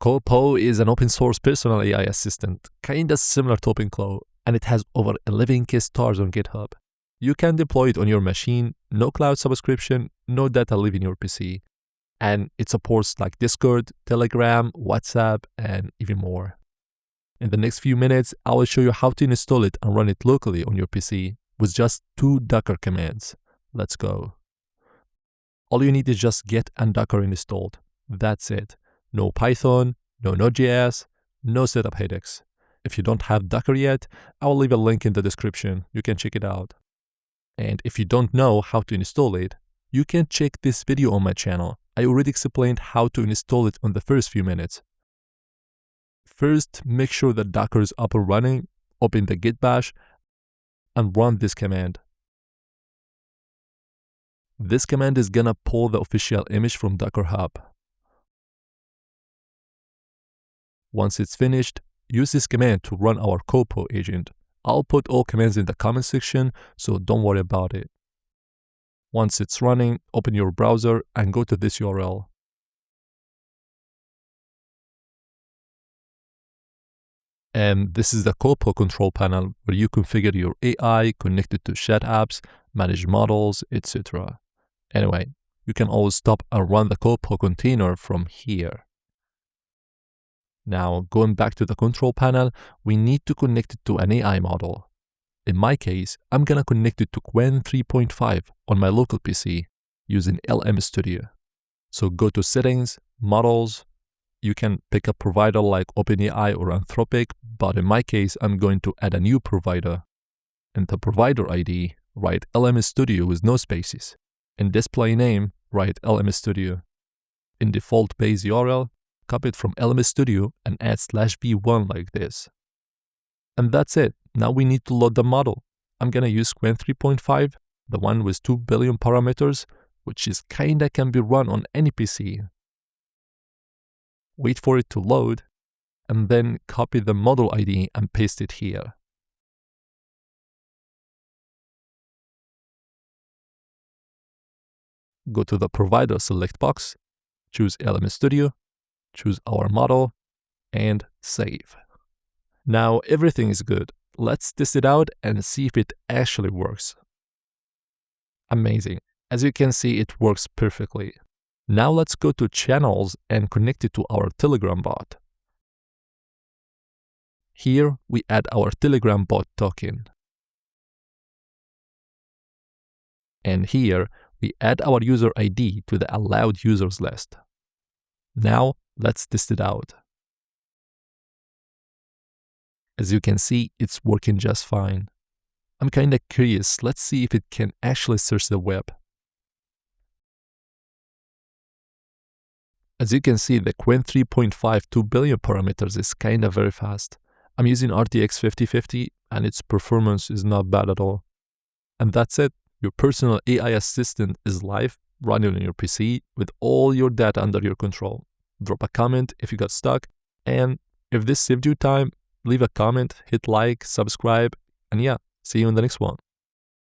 Copaw is an open source personal AI assistant, kinda similar to OpenClaw, and it has over 11k stars on GitHub. You can deploy it on your machine, no cloud subscription, no data leaving your PC. And it supports like Discord, Telegram, WhatsApp, and even more. In the next few minutes, I will show you how to install it and run it locally on your PC with just 2 Docker commands. Let's go. All you need is just Git and Docker installed. That's it. No Python, no Node.js, no setup headaches. If you don't have Docker yet, I will leave a link in the description. You can check it out. And if you don't know how to install it, you can check this video on my channel. I already explained how to install it on the first few minutes. First, make sure that Docker is up and running, open the Git bash, and run this command. This command is gonna pull the official image from Docker Hub. Once it's finished, use this command to run our copaw agent. I'll put all commands in the comment section, so don't worry about it. Once it's running, open your browser and go to this URL. And this is the copaw control panel where you configure your AI, connect it to chat apps, manage models, etc. Anyway, you can always stop and run the copaw container from here. Now, going back to the control panel, we need to connect it to an AI model. In my case, I'm gonna connect it to Qwen 3.5 on my local PC using LM Studio. So go to Settings, Models. You can pick a provider like OpenAI or Anthropic, but in my case, I'm going to add a new provider. In the provider ID, write LM Studio with no spaces. In display name, write LM Studio. In default base URL, copy it from LM Studio and add /v1 like this. And that's it. Now we need to load the model. I'm gonna use Qwen 3.5, the one with 2 billion parameters, which is kinda can be run on any PC. Wait for it to load, and then copy the model ID and paste it here. Go to the provider select box, choose LM Studio, choose our model, and save. Now everything is good. Let's test it out and see if it actually works. Amazing. As you can see, it works perfectly. Now let's go to channels and connect it to our Telegram bot. Here we add our Telegram bot token. And here we add our user ID to the allowed users list. Now let's test it out. As you can see, it's working just fine. I'm kinda curious, let's see if it can actually search the web. As you can see, the Qwen 3.5 2 billion parameters is kinda very fast. I'm using RTX 5050 and its performance is not bad at all. And that's it. Your personal AI assistant is live, running on your PC with all your data under your control. Drop a comment if you got stuck, and if this saved you time, leave a comment, hit like, subscribe, and yeah, see you in the next one.